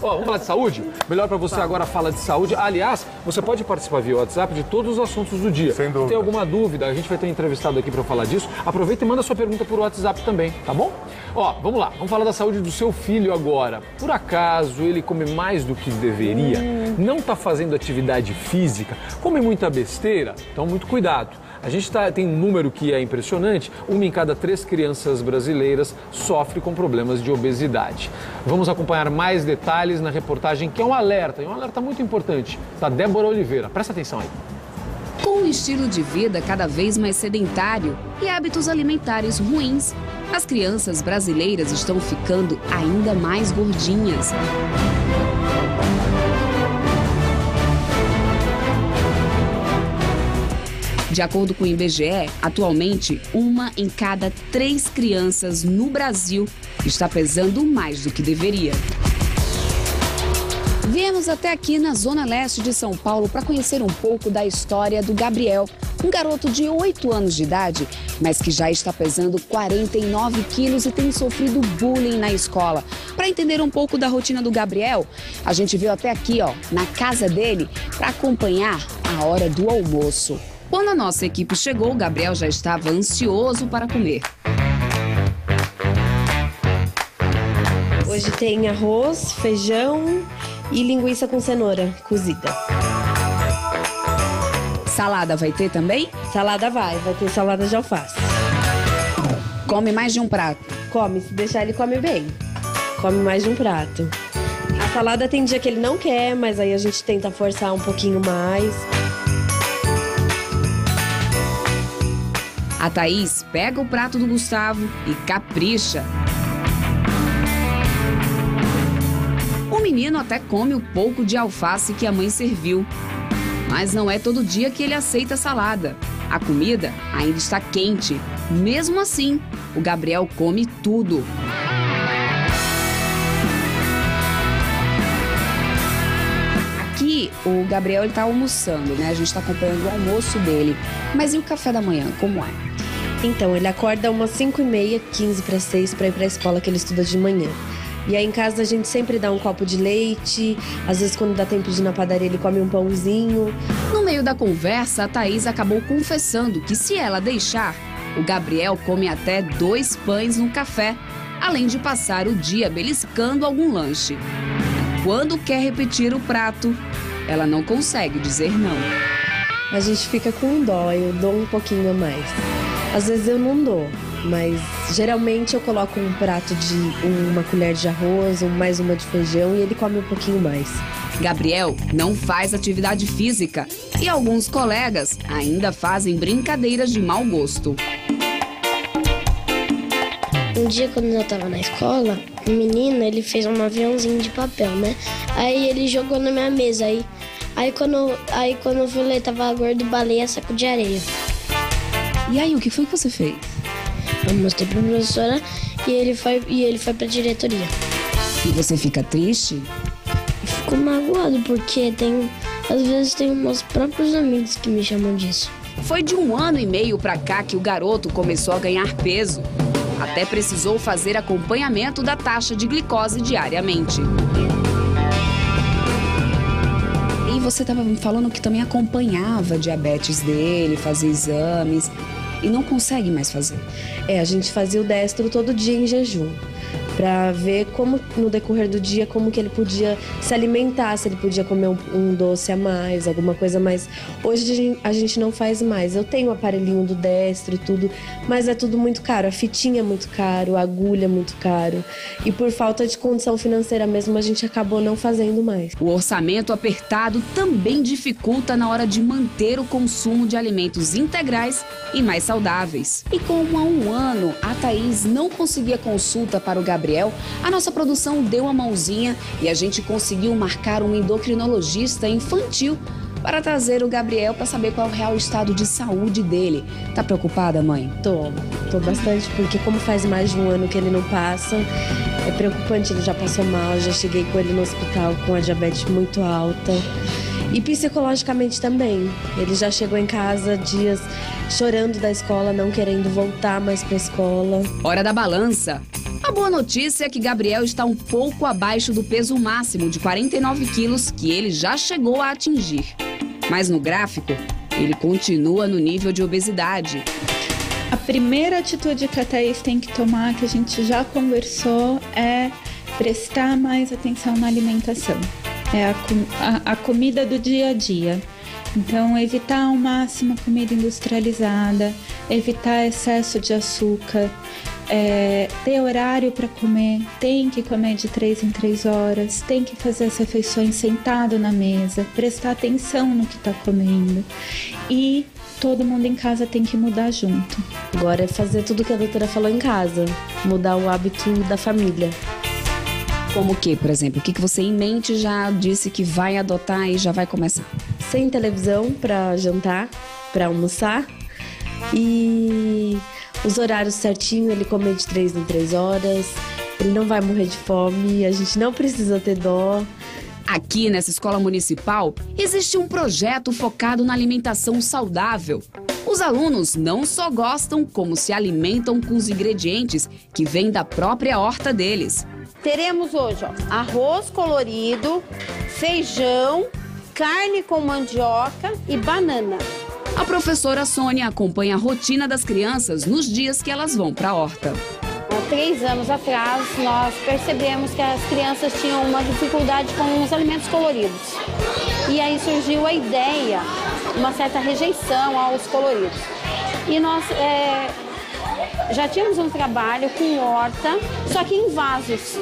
Ó, vamos falar de saúde? Melhor pra você agora falar de saúde. Aliás, você pode participar via WhatsApp de todos os assuntos do dia. Sem dúvida. Tem alguma dúvida, a gente vai ter entrevistado aqui pra falar disso. Aproveita e manda sua pergunta por WhatsApp também, tá bom? Ó, vamos lá, vamos falar da saúde do seu filho agora. Por acaso ele come mais do que deveria? Não tá fazendo atividade física? Come muita besteira? Então, muito cuidado. A gente tem um número que é impressionante, 1 em cada 3 crianças brasileiras sofre com problemas de obesidade. Vamos acompanhar mais detalhes na reportagem, que é um alerta, e um alerta muito importante, da Débora Oliveira. Presta atenção aí. Com um estilo de vida cada vez mais sedentário e hábitos alimentares ruins, as crianças brasileiras estão ficando ainda mais gordinhas. De acordo com o IBGE, atualmente, 1 em cada 3 crianças no Brasil está pesando mais do que deveria. Viemos até aqui na zona leste de São Paulo para conhecer um pouco da história do Gabriel, um garoto de 8 anos de idade, mas que já está pesando 49 quilos e tem sofrido bullying na escola. Para entender um pouco da rotina do Gabriel, a gente veio até aqui, ó, na casa dele, para acompanhar a hora do almoço. Quando a nossa equipe chegou, o Gabriel já estava ansioso para comer. Hoje tem arroz, feijão e linguiça com cenoura cozida. Salada vai ter também? Salada vai ter salada de alface. Come mais de um prato? Come, se deixar ele come bem. Come mais de um prato. A salada tem dia que ele não quer, mas aí a gente tenta forçar um pouquinho mais. A Thaís pega o prato do Gustavo e capricha. O menino até come o pouco de alface que a mãe serviu. Mas não é todo dia que ele aceita a salada. A comida ainda está quente. Mesmo assim, o Gabriel come tudo. Aqui, o Gabriel está almoçando, né? A gente está acompanhando o almoço dele. Mas e o café da manhã, como é? Então, ele acorda umas 5h30, 15 para 6 para ir para a escola que ele estuda de manhã. E aí em casa a gente sempre dá um copo de leite, às vezes quando dá tempo de ir na padaria ele come um pãozinho. No meio da conversa, a Thaís acabou confessando que se ela deixar, o Gabriel come até 2 pães no café, além de passar o dia beliscando algum lanche. Quando quer repetir o prato, ela não consegue dizer não. A gente fica com dó, eu dou um pouquinho a mais. Às vezes eu não dou, mas geralmente eu coloco um prato de uma colher de arroz, ou mais uma de feijão e ele come um pouquinho mais. Gabriel não faz atividade física e alguns colegas ainda fazem brincadeiras de mau gosto. Um dia, quando eu tava na escola, um menino, ele fez um aviãozinho de papel, né? Aí ele jogou na minha mesa, aí quando eu falei, tava gordo, baleia, saco de areia. E aí, o que foi que você fez? Eu mostrei pra professora e ele foi pra diretoria. E você fica triste? Fico magoado, porque às vezes tem meus próprios amigos que me chamam disso. Foi de 1 ano e meio pra cá que o garoto começou a ganhar peso. Até precisou fazer acompanhamento da taxa de glicose diariamente. E você estava me falando que também acompanhava a diabetes dele, fazia exames e não consegue mais fazer. A gente fazia o destro todo dia em jejum, para ver como no decorrer do dia como que ele podia se alimentar, se ele podia comer um doce a mais, alguma coisa a mais. Hoje a gente não faz mais. Eu tenho o aparelhinho do destro e tudo, mas é tudo muito caro. A fitinha é muito caro, a agulha é muito caro. E por falta de condição financeira mesmo, a gente acabou não fazendo mais. O orçamento apertado também dificulta na hora de manter o consumo de alimentos integrais e mais saudáveis. E como há 1 ano a Thaís não conseguia consulta para o Gabriel, a nossa produção deu uma mãozinha e a gente conseguiu marcar um endocrinologista infantil para trazer o Gabriel para saber qual é o real estado de saúde dele. Tá preocupada, mãe? Tô bastante, porque como faz mais de 1 ano que ele não passa, é preocupante, ele já passou mal, já cheguei com ele no hospital com a diabetes muito alta. E psicologicamente também. Ele já chegou em casa dias chorando da escola, não querendo voltar mais pra escola. Hora da balança. A boa notícia é que Gabriel está um pouco abaixo do peso máximo de 49 quilos que ele já chegou a atingir. Mas no gráfico, ele continua no nível de obesidade. A primeira atitude que a Thaís tem que tomar, que a gente já conversou, é prestar mais atenção na alimentação. É a comida do dia a dia. Então, evitar ao máximo a comida industrializada, evitar excesso de açúcar, ter horário para comer, tem que comer de 3 em 3 horas, tem que fazer as refeições sentado na mesa, prestar atenção no que está comendo. E todo mundo em casa tem que mudar junto. Agora é fazer tudo que a doutora falou em casa, mudar o hábito da família. Como o que, por exemplo? O que você em mente já disse que vai adotar e já vai começar? Sem televisão para jantar, para almoçar. E os horários certinho, ele comer de 3 em 3 horas. Ele não vai morrer de fome, a gente não precisa ter dó. Aqui nessa escola municipal, existe um projeto focado na alimentação saudável. Os alunos não só gostam, como se alimentam com os ingredientes que vêm da própria horta deles. Teremos hoje arroz colorido, feijão, carne com mandioca e banana. A professora Sônia acompanha a rotina das crianças nos dias que elas vão para a horta. Há 3 anos atrás, nós percebemos que as crianças tinham uma dificuldade com os alimentos coloridos. E aí surgiu a ideia, uma certa rejeição aos coloridos. E nós já tínhamos um trabalho com horta, só que em vasos.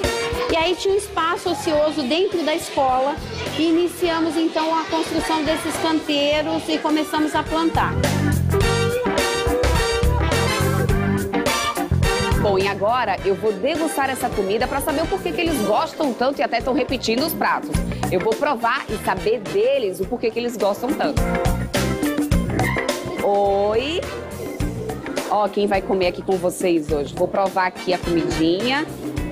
E aí tinha um espaço ocioso dentro da escola e iniciamos então a construção desses canteiros e começamos a plantar. Bom, e agora eu vou degustar essa comida para saber o porquê que eles gostam tanto e até estão repetindo os pratos. Eu vou provar e saber deles o porquê que eles gostam tanto. Oi! Ó, quem vai comer aqui com vocês hoje? Vou provar aqui a comidinha.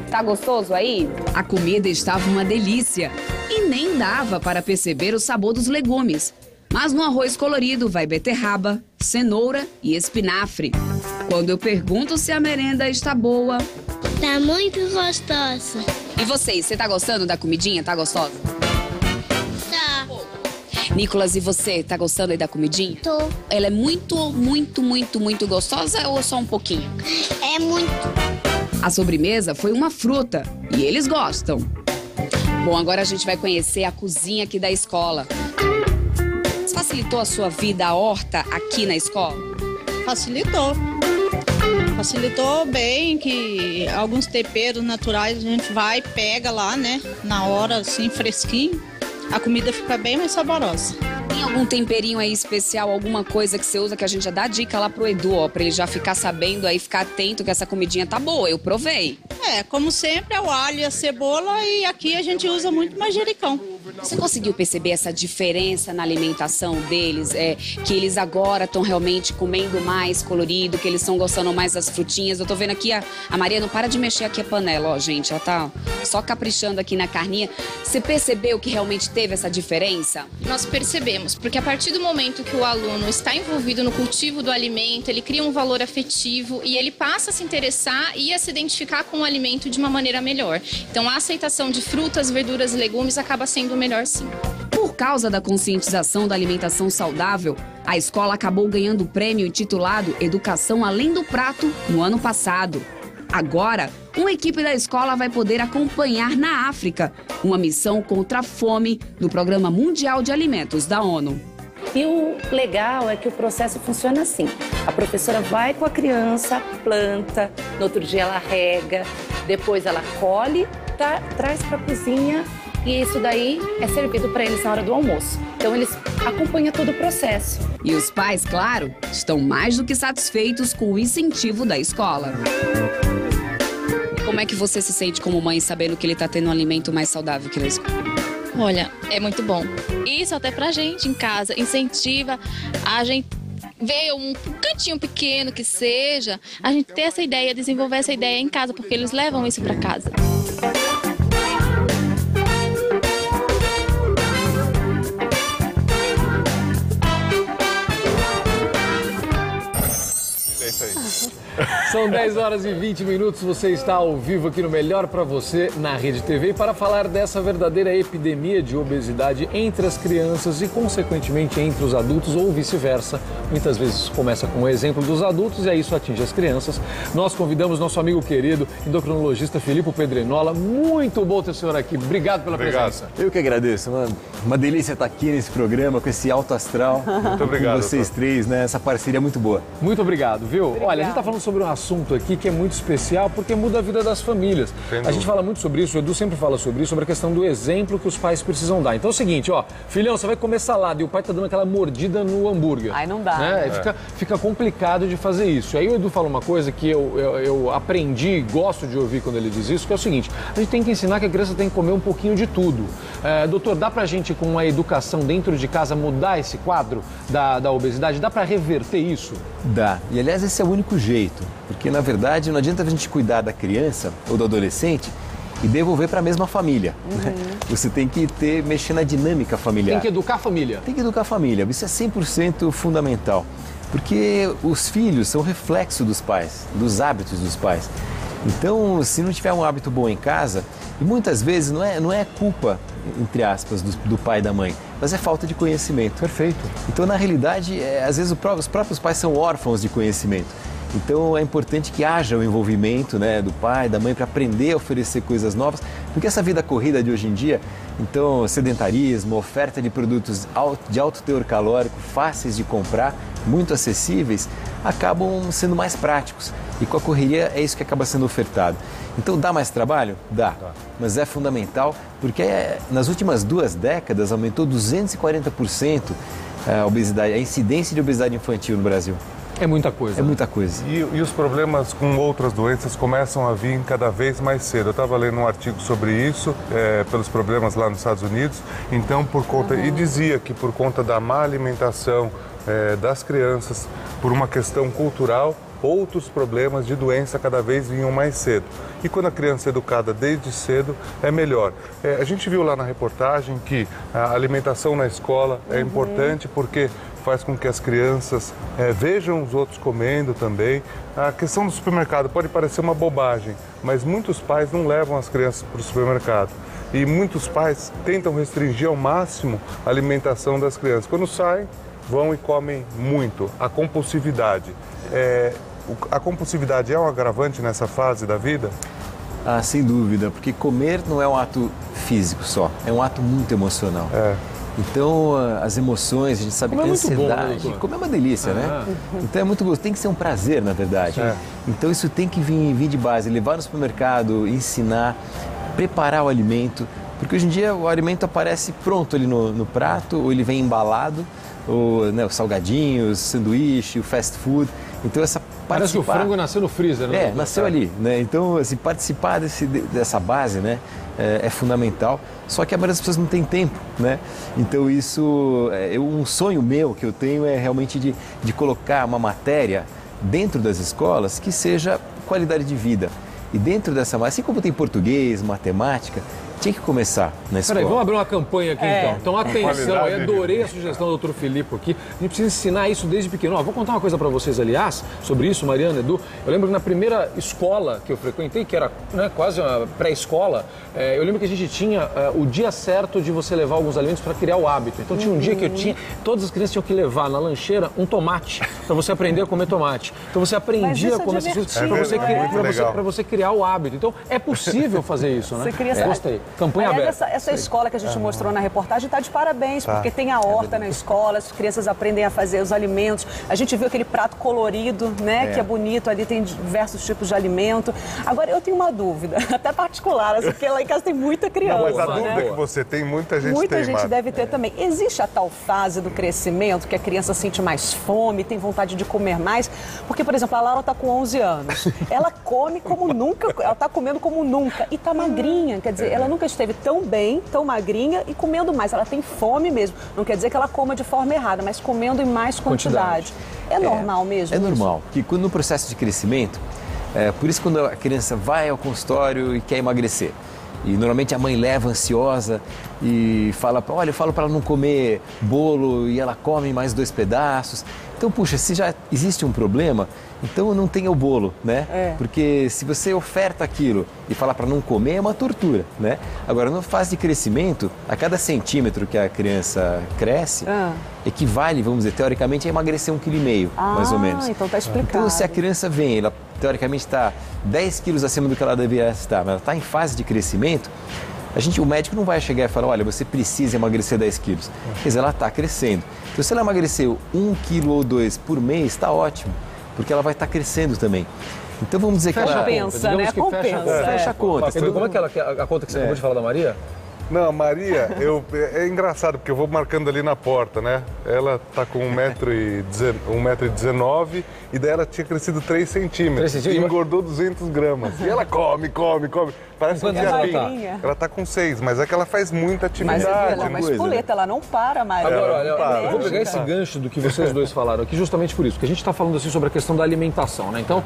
Tá gostoso aí? A comida estava uma delícia e nem dava para perceber o sabor dos legumes. Mas no arroz colorido vai beterraba, cenoura e espinafre. Quando eu pergunto se a merenda está boa... Tá muito gostosa. E vocês, você tá gostando da comidinha? Tá gostosa? Tá. Nicolas, e você, tá gostando aí da comidinha? Tô. Ela é muito gostosa ou só um pouquinho? É muito. A sobremesa foi uma fruta e eles gostam. Bom, agora a gente vai conhecer a cozinha aqui da escola. Facilitou a sua vida a horta aqui na escola? Facilitou. Facilitou bem, que alguns temperos naturais a gente vai e pega lá, né? Na hora, assim, fresquinho. A comida fica bem mais saborosa. Tem algum temperinho aí especial, alguma coisa que você usa que a gente já dá dica lá pro Edu, ó, pra ele já ficar sabendo aí, ficar atento que essa comidinha tá boa, eu provei. Como sempre, é o alho e a cebola e aqui a gente usa muito manjericão. Você conseguiu perceber essa diferença na alimentação deles? Que eles agora estão realmente comendo mais colorido, que eles estão gostando mais das frutinhas. Eu tô vendo aqui, a Maria não para de mexer aqui a panela, ó, gente. Ela tá só caprichando aqui na carninha. Você percebeu que realmente teve essa diferença? Nós percebemos, porque a partir do momento que o aluno está envolvido no cultivo do alimento, ele cria um valor afetivo e ele passa a se interessar e a se identificar com o alimento de uma maneira melhor. Então, a aceitação de frutas, verduras e legumes acaba sendo melhor, sim. Por causa da conscientização da alimentação saudável, a escola acabou ganhando o prêmio intitulado Educação Além do Prato no ano passado. Agora, uma equipe da escola vai poder acompanhar na África uma missão contra a fome no Programa Mundial de Alimentos da ONU. E o legal é que o processo funciona assim. A professora vai com a criança, planta, no outro dia ela rega, depois ela colhe, traz para a cozinha e isso daí é servido para eles na hora do almoço. Então eles acompanham todo o processo. E os pais, claro, estão mais do que satisfeitos com o incentivo da escola. Como é que você se sente como mãe sabendo que ele está tendo um alimento mais saudável que na escola? Olha, é muito bom. Isso até pra gente em casa incentiva a gente ver um cantinho pequeno que seja, a gente ter essa ideia, desenvolver essa ideia em casa, porque eles levam isso pra casa. É isso aí. São 10 horas e 20 minutos, você está ao vivo aqui no Melhor Pra Você, na Rede TV, para falar dessa verdadeira epidemia de obesidade entre as crianças e, consequentemente, entre os adultos ou vice-versa. Muitas vezes começa com o exemplo dos adultos e aí isso atinge as crianças. Nós convidamos nosso amigo querido, endocrinologista Filipe Pedrenola. Muito bom ter o senhor aqui. Obrigado pela presença. Eu que agradeço, mano. Uma delícia estar aqui nesse programa, com esse alto astral. Muito obrigado. Com vocês três, né? Essa parceria é muito boa. Muito obrigado, viu? Olha, a gente está falando sobre um assunto aqui que é muito especial porque muda a vida das famílias. A gente fala muito sobre isso, o Edu sempre fala sobre isso, sobre a questão do exemplo que os pais precisam dar. Então é o seguinte, ó, filhão, você vai comer salada e o pai tá dando aquela mordida no hambúrguer. Aí não dá. Né? Fica complicado de fazer isso. Aí o Edu fala uma coisa que eu aprendi e gosto de ouvir quando ele diz isso, que é o seguinte, a gente tem que ensinar que a criança tem que comer um pouquinho de tudo. Doutor, dá pra gente, com a educação dentro de casa, mudar esse quadro da obesidade? Dá pra reverter isso? Dá. E, aliás, esse é o único jeito. Porque, na verdade, não adianta a gente cuidar da criança ou do adolescente e devolver para a mesma família. Né? Você tem que mexer na dinâmica familiar. Tem que educar a família. Tem que educar a família. Isso é 100% fundamental. Porque os filhos são reflexo dos pais, dos hábitos dos pais. Então, se não tiver um hábito bom em casa, e muitas vezes não é culpa, entre aspas, do pai e da mãe, mas é falta de conhecimento. Perfeito. Então, na realidade, às vezes os próprios pais são órfãos de conhecimento. Então, é importante que haja o envolvimento, né, do pai, da mãe, para aprender a oferecer coisas novas, porque essa vida corrida de hoje em dia, então, sedentarismo, oferta de produtos de alto teor calórico, fáceis de comprar, muito acessíveis, acabam sendo mais práticos. E com a correria é isso que acaba sendo ofertado. Então, dá mais trabalho? Dá. Mas é fundamental porque nas últimas 2 décadas aumentou 240% a obesidade, a incidência de obesidade infantil no Brasil. É muita coisa. É muita coisa. E os problemas com outras doenças começam a vir cada vez mais cedo. Eu estava lendo um artigo sobre isso, pelos problemas lá nos Estados Unidos. Então, e dizia que por conta da má alimentação das crianças, por uma questão cultural, outros problemas de doença cada vez vinham mais cedo. E quando a criança é educada desde cedo, é melhor. A gente viu lá na reportagem que a alimentação na escola é importante porque faz com que as crianças vejam os outros comendo também. A questão do supermercado pode parecer uma bobagem, mas muitos pais não levam as crianças para o supermercado. E muitos pais tentam restringir ao máximo a alimentação das crianças. Quando saem, vão e comem muito. A compulsividade. A compulsividade é um agravante nessa fase da vida? Ah, sem dúvida, porque comer não é um ato físico só, é um ato muito emocional. Então, as emoções, a gente sabe que a ansiedade... Comer é uma delícia, né? Então, é muito gostoso. Tem que ser um prazer, na verdade. Então, isso tem que vir de base. Levar no supermercado, ensinar, preparar o alimento. Porque hoje em dia o alimento aparece pronto ali no prato, ou ele vem embalado, ou, né, os salgadinhos, o sanduíche, o fast food. Então, parece que o frango nasceu no freezer, né? Nasceu ali, né? Então, assim, participar dessa base, né, é fundamental. Só que a maioria das pessoas não tem tempo, né? Então, isso, um sonho meu que eu tenho é realmente de colocar uma matéria dentro das escolas que seja qualidade de vida. E dentro dessa, assim como tem português, matemática, tinha que começar na escola. Peraí, vamos abrir uma campanha aqui então. Então, atenção, eu adorei a sugestão do doutor Filipe aqui. A gente precisa ensinar isso desde pequeno. Vou contar uma coisa para vocês, aliás, sobre isso, Mariana, Edu. Eu lembro que na primeira escola que eu frequentei, que era, né, quase uma pré-escola, eu lembro que a gente tinha o dia certo de você levar alguns alimentos para criar o hábito. Então, tinha um dia que todas as crianças tinham que levar na lancheira um tomate, para você aprender a comer tomate. Então, você aprendia a comer essas coisas para você criar o hábito. Então, é possível fazer isso, né? Gostei. Campanha aberta. Essa escola que a gente mostrou na reportagem está de parabéns, porque tem a horta na escola, as crianças aprendem a fazer os alimentos. A gente viu aquele prato colorido, né, que é bonito, ali tem diversos tipos de alimento. Agora, eu tenho uma dúvida, até particular, porque lá em casa tem muita criança. Não, mas a dúvida que você tem, muita gente tem. Muita gente deve ter também. Existe a tal fase do crescimento que a criança sente mais fome, tem vontade de comer mais? Porque, por exemplo, a Laura está com 11 anos. Ela come como nunca, ela está comendo como nunca e está magrinha, quer dizer, ela nunca esteve tão bem, tão magrinha e comendo mais. Ela tem fome mesmo. Não quer dizer que ela coma de forma errada, mas comendo em mais quantidade. É normal mesmo? É normal. Porque no processo de crescimento, por isso quando a criança vai ao consultório e quer emagrecer, E normalmente a mãe leva ansiosa e fala, olha, eu falo para ela não comer bolo e ela come mais 2 pedaços. Então, puxa, se já existe um problema, então não tenha o bolo, né? Porque se você oferta aquilo e fala para não comer, é uma tortura, né? Agora, na fase de crescimento, a cada centímetro que a criança cresce, equivale, vamos dizer, teoricamente, a emagrecer 1,5 kg, mais ou menos. Então tá explicado. Então, se a criança vem, ela teoricamente está 10 quilos acima do que ela deveria estar, mas ela está em fase de crescimento, o médico não vai chegar e falar, olha, você precisa emagrecer 10 quilos. Quer dizer, ela está crescendo. Então, se ela emagreceu 1 quilo ou 2 por mês, está ótimo, porque ela vai estar crescendo também. Então, vamos dizer que ela... Compensa, né? Fecha a conta. Edu, como é que a conta que você acabou de falar da Maria? Não, a Maria, é engraçado, porque eu vou marcando ali na porta, né? Ela tá com 1,19 m e daí ela tinha crescido 3 centímetros. E engordou 200 gramas. E ela come. Parece um diabinho. Ela tá com 6, mas é que ela faz muita atividade. Mas espoleta, ela não para, Maria. Agora, olha, eu vou pegar esse gancho do que vocês dois falaram aqui justamente por isso, porque a gente está falando assim sobre a questão da alimentação, né? Então,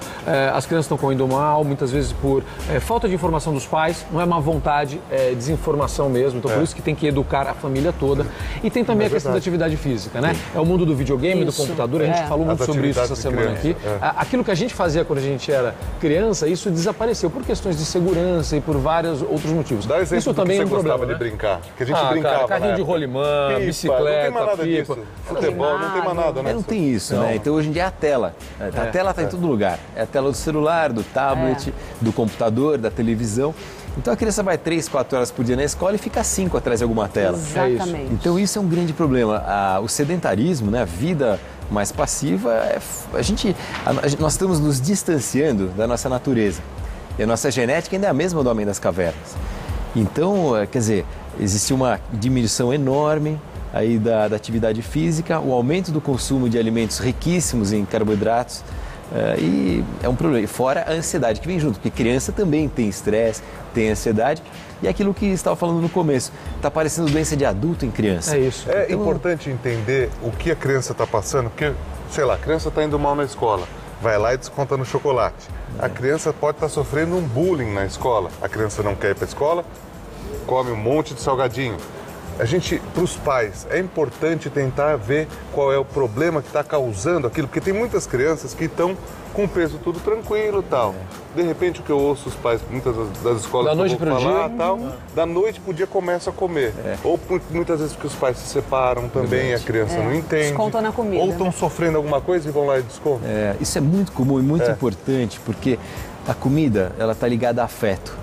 as crianças estão comendo mal, muitas vezes por falta de informação dos pais, não é má vontade, é desinformação mesmo, então por isso que tem que educar a família toda. E tem também a questão da atividade física, né? É o mundo do videogame, do computador, a gente falou muito sobre isso essa semana aqui. Aquilo que a gente fazia quando a gente era criança, isso desapareceu por questões de segurança e por vários outros motivos. Dá exemplo isso também que é um problema, de né? brincar. Que a gente brincava, carrinho de rolimã, bicicleta, não tem mais nada pipa. disso. Futebol, não tem mais nada, né? Não tem isso, né? Então hoje em dia é a tela. A tela está em todo lugar. É a tela do celular, do tablet, do computador, da televisão. Então a criança vai 3, 4 horas por dia na escola e fica 5 atrás de alguma tela. Exatamente. Então isso é um grande problema. O sedentarismo, né? A vida mais passiva, nós estamos nos distanciando da nossa natureza. E a nossa genética ainda é a mesma do homem das cavernas. Então, quer dizer, existe uma diminuição enorme aí da atividade física, o aumento do consumo de alimentos riquíssimos em carboidratos, e é um problema. Fora a ansiedade que vem junto, porque criança também tem estresse, tem ansiedade, e aquilo que estava falando no começo, está parecendo doença de adulto em criança. É isso. É importante entender o que a criança está passando, porque, sei lá, a criança está indo mal na escola, vai lá e desconta no chocolate. A criança pode estar sofrendo um bullying na escola. A criança não quer ir para a escola, come um monte de salgadinho. Para os pais, é importante tentar ver qual é o problema que está causando aquilo, porque tem muitas crianças que estão com o peso tudo tranquilo e tal. De repente, o que eu ouço os pais, muitas das escolas que eu vou falar, tal, da noite pro dia começa a comer. Ou muitas vezes porque os pais se separam também e a criança não entende. Descontam na comida. Ou estão sofrendo alguma coisa e vão lá e descontam. Isso é muito comum e muito importante, porque a comida, ela está ligada a afeto,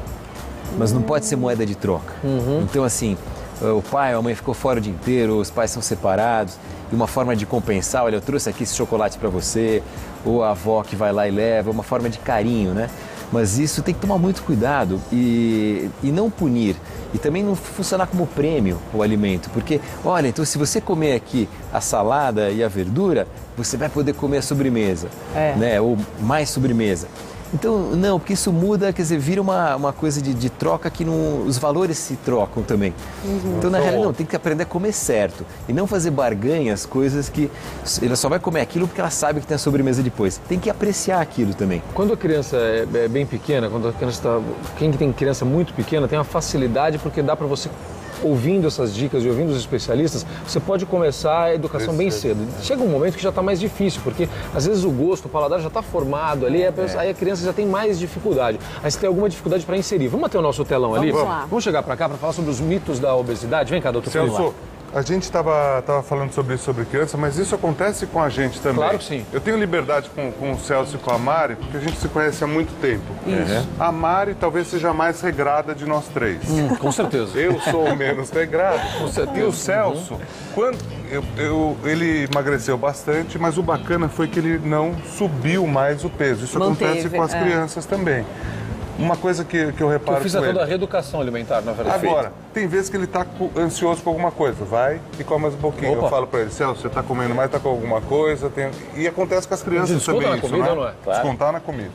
mas não pode ser moeda de troca. Então, assim, o pai ou a mãe ficou fora o dia inteiro, os pais são separados, e uma forma de compensar, olha, eu trouxe aqui esse chocolate para você, ou a avó que vai lá e leva, uma forma de carinho, né? Mas isso tem que tomar muito cuidado e não punir. E também não funcionar como prêmio o alimento. Porque, olha, então se você comer aqui a salada e a verdura, você vai poder comer a sobremesa, né? Ou mais sobremesa. Então, não, porque isso muda, quer dizer, vira uma coisa de troca que os valores se trocam também. Então, na realidade, não, tem que aprender a comer certo e não fazer barganhas, coisas que ela só vai comer aquilo porque ela sabe que tem a sobremesa depois. Tem que apreciar aquilo também. Quando a criança é bem pequena, quando a criança quem tem criança muito pequena tem uma facilidade porque dá para você, ouvindo essas dicas e ouvindo os especialistas, você pode começar a educação bem cedo. Chega um momento que já está mais difícil, porque às vezes o gosto, o paladar já está formado ali, aí a criança já tem mais dificuldade. Aí você tem alguma dificuldade para inserir. Vamos ter o nosso telão ali? Vamos chegar para cá para falar sobre os mitos da obesidade? Vem cá, doutor Celso. A gente estava falando sobre isso, sobre criança, mas isso acontece com a gente também. Claro que sim. Eu tenho liberdade com o Celso e com a Mari, porque a gente se conhece há muito tempo. Isso. A Mari talvez seja a mais regrada de nós três. Com certeza. Eu sou o menos regrado. Com certeza. E o Celso, ele emagreceu bastante, mas o bacana foi que ele não subiu mais o peso. Isso acontece com as crianças também. Uma coisa que eu reparo. Eu fiz toda a reeducação alimentar, na verdade. Agora, tem vezes que ele está ansioso com alguma coisa. Vai e come mais um pouquinho. Opa. Eu falo para ele, Celso, você está comendo mais, está com alguma coisa. E acontece com as crianças também. Na isso, comida, né? Não é? Claro. Descontar na comida.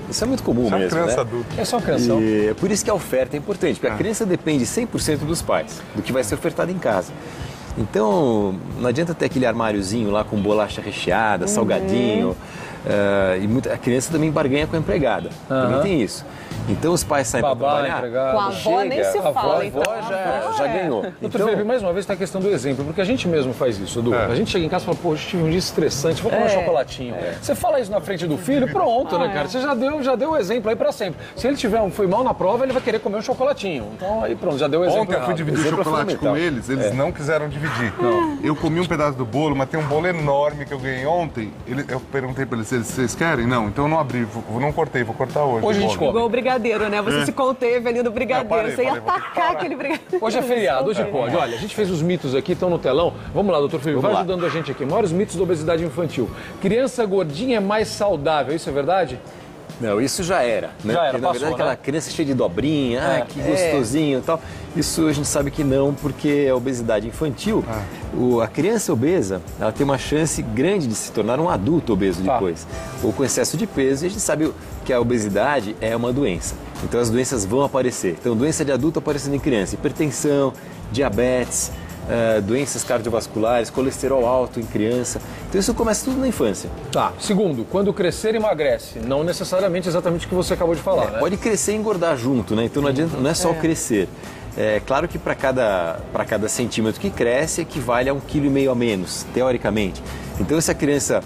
Isso é muito comum mesmo, é uma criança né? adulta. É só uma criança. E por isso que a oferta é importante, porque a criança depende 100% dos pais, do que vai ser ofertado em casa. Então, não adianta ter aquele armáriozinho lá com bolacha recheada, salgadinho. A criança também barganha com a empregada. Também tem isso. Então os pais saem para trabalhar. Com a avó nem se fala. A avó já ganhou. Doutor Felipe, mais uma vez tem a questão do exemplo, porque a gente mesmo faz isso, Edu. A gente chega em casa e fala, pô, hoje tive um dia estressante, vou comer um chocolatinho. Você fala isso na frente do filho, pronto, né, cara? Você já deu o exemplo aí pra sempre. Se ele foi mal na prova, ele vai querer comer um chocolatinho. Então aí pronto, já deu o exemplo. Ontem eu fui dividir o chocolate com eles não quiseram dividir. Eu comi um pedaço do bolo, mas tem um bolo enorme que eu ganhei ontem. Eu perguntei pra eles, vocês querem? Não, então eu não abri, não cortei, vou cortar hoje. Hoje a gente come. Igual o brigadeiro, né? Você se conteve ali no brigadeiro, você ia atacar aquele brigadeiro. Hoje é feriado, hoje pode. Olha, a gente fez os mitos aqui, estão no telão. Vamos lá, doutor Felipe, vai ajudando a gente aqui. Maiores mitos da obesidade infantil. Criança gordinha é mais saudável, isso é verdade? Não, isso já era, né? Já era, porque, na verdade, aquela criança cheia de dobrinha, que gostosinho e tal. Isso a gente sabe que não, porque a obesidade infantil, a criança obesa, ela tem uma chance grande de se tornar um adulto obeso depois. Ou com excesso de peso, e a gente sabe que a obesidade é uma doença. Então as doenças vão aparecer. Então doença de adulto aparecendo em criança, hipertensão, diabetes, doenças cardiovasculares, colesterol alto em criança. Então isso começa tudo na infância. Tá. Segundo, quando crescer emagrece. Não necessariamente exatamente o que você acabou de falar, né? Pode crescer e engordar junto, né? Então não adianta, não é só crescer. É claro que para cada centímetro que cresce equivale a 1,5 kg a menos, teoricamente. Então se a criança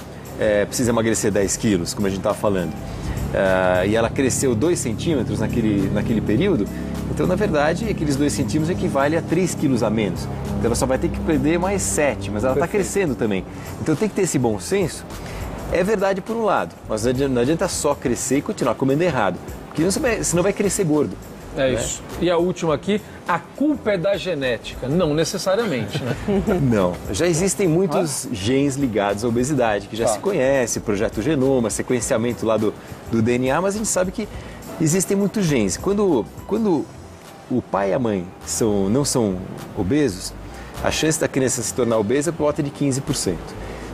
precisa emagrecer 10 quilos, como a gente estava falando, e ela cresceu 2 centímetros naquele período, então, na verdade, aqueles 2 centímetros equivale a 3 quilos a menos. Então, ela só vai ter que perder mais 7, mas ela está crescendo também. Então, tem que ter esse bom senso. É verdade por um lado, mas não adianta só crescer e continuar comendo errado, porque senão vai crescer gordo. É isso. E a última aqui, a culpa é da genética. Não necessariamente, né? Não. Já existem muitos genes ligados à obesidade, que já se conhece, projeto Genoma, sequenciamento lá do DNA, mas a gente sabe que existem muitos genes. Quando o pai e a mãe não são obesos, a chance da criança se tornar obesa é por volta de 15%.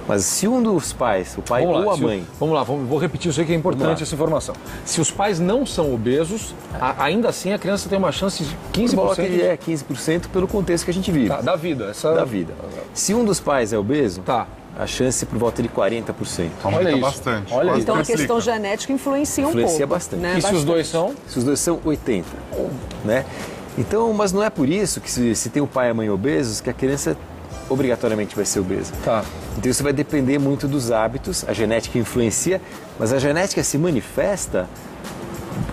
Mas se um dos pais, o pai ou a mãe... Vamos lá, vou repetir isso aí que é importante, essa informação. Se os pais não são obesos, ainda assim a criança tem uma chance de 15%? Volta de 15% pelo contexto que a gente vive. Tá, da vida. Da vida. Se um dos pais é obeso, a chance é por volta de 40%. Aumenta bastante. Olha, então a questão genética influencia um pouco. Influencia bastante. Né? E se os dois são? Se os dois são 80%. Né? Então, mas não é por isso que se tem o pai e a mãe obesos que a criança obrigatoriamente vai ser obesa. Tá. Então isso vai depender muito dos hábitos, a genética influencia, mas a genética se manifesta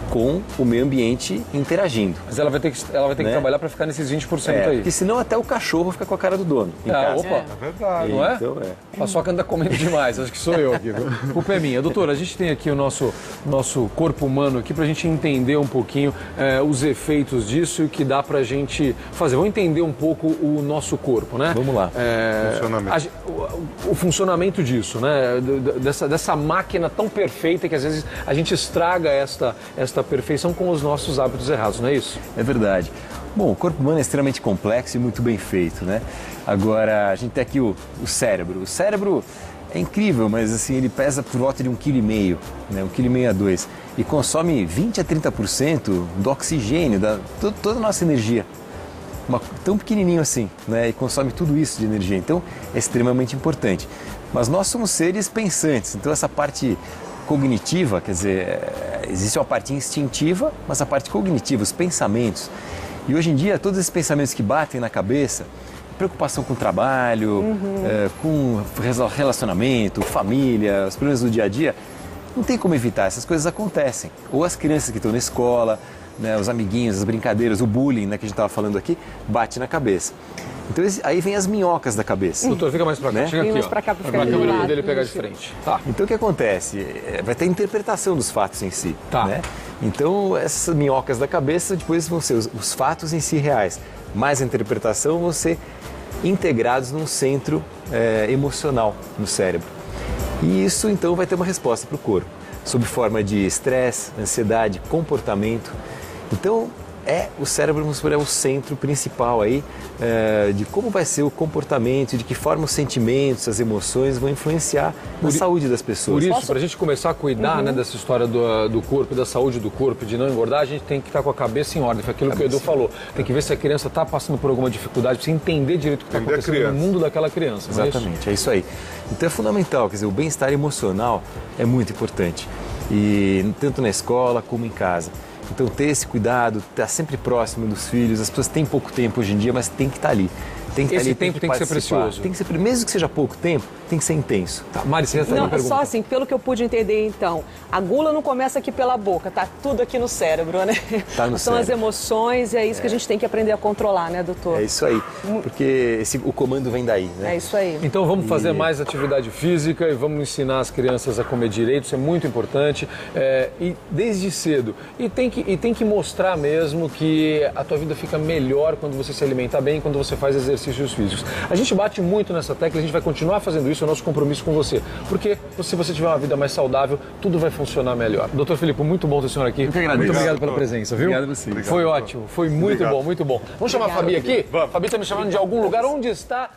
com o meio ambiente interagindo. Mas ela vai ter que trabalhar para ficar nesses 20% aí. Porque senão até o cachorro fica com a cara do dono em casa. Opa, é verdade. Não é? Então, A Paçoca anda comendo demais, acho que sou eu aqui. A culpa é minha. Doutora, a gente tem aqui o nosso corpo humano aqui para a gente entender um pouquinho os efeitos disso e o que dá para a gente fazer. Vamos entender um pouco o nosso corpo, né? Vamos lá. O funcionamento disso, né? Dessa máquina tão perfeita que às vezes a gente estraga esta perfeição com os nossos hábitos errados, não é isso? É verdade. Bom, o corpo humano é extremamente complexo e muito bem feito, né? Agora, a gente tem aqui o cérebro. O cérebro é incrível, mas assim, ele pesa por volta de 1,5 kg, né? 1,5 kg a 2 e consome 20 a 30% do oxigênio, toda a nossa energia. Tão pequenininho assim, né? E consome tudo isso de energia. Então, é extremamente importante. Mas nós somos seres pensantes, então essa parte cognitiva, quer dizer, existe uma parte instintiva, mas a parte cognitiva, os pensamentos. E hoje em dia, todos esses pensamentos que batem na cabeça, preocupação com o trabalho, com relacionamento, família, os problemas do dia a dia, não tem como evitar, essas coisas acontecem. Ou as crianças que estão na escola, né, os amiguinhos, as brincadeiras, o bullying, né, que a gente estava falando aqui, bate na cabeça. Então aí vem as minhocas da cabeça. Doutor, fica mais pra cá. Né? Chega aqui, mais pra cá pra ficar a câmera lado, dele pegar de frente. Tá. Então o que acontece? Vai ter a interpretação dos fatos em si. Tá. Né? Então essas minhocas da cabeça depois vão ser os fatos em si reais. Mais a interpretação vão ser integrados num centro emocional no cérebro. E isso então vai ter uma resposta para o corpo, sob forma de estresse, ansiedade, comportamento. Então o cérebro é o centro principal aí de como vai ser o comportamento, de que forma os sentimentos, as emoções vão influenciar na saúde das pessoas. Por isso, para a gente começar a cuidar né, dessa história do corpo, da saúde do corpo, de não engordar, a gente tem que estar com a cabeça em ordem. Foi aquilo que o Edu falou. Tem que ver se a criança está passando por alguma dificuldade, precisa entender direito o que está acontecendo no mundo daquela criança. Exatamente, é isso aí. Então é fundamental, quer dizer, o bem-estar emocional é muito importante. e tanto na escola como em casa. Então ter esse cuidado, estar sempre próximo dos filhos. As pessoas têm pouco tempo hoje em dia, mas tem que estar ali. Tem que estar Esse ali, tempo tem que ser precioso. Tem que ser, mesmo que seja pouco tempo, tem que ser intenso. Tá, Mari, você já está Não, só assim, pelo que eu pude entender então, a gula não começa aqui pela boca, tá tudo aqui no cérebro, né? Tá no São cérebro. as emoções e é isso que a gente tem que aprender a controlar, né, doutor? É isso aí, porque o comando vem daí, né? É isso aí. Então vamos fazer mais atividade física e vamos ensinar as crianças a comer direito, isso é muito importante, e desde cedo. E tem que mostrar mesmo que a tua vida fica melhor quando você se alimenta bem, quando você faz exercícios físicos. A gente bate muito nessa tecla, a gente vai continuar fazendo isso, é o nosso compromisso com você. Porque se você tiver uma vida mais saudável, tudo vai funcionar melhor. Doutor Filipe, muito bom ter o senhor aqui. Eu que agradeço. Muito obrigado pela presença, viu? Obrigado a você. Foi ótimo, foi muito bom, muito bom. Vamos chamar a Fabi aqui? Fabi está me chamando de algum lugar. Onde está?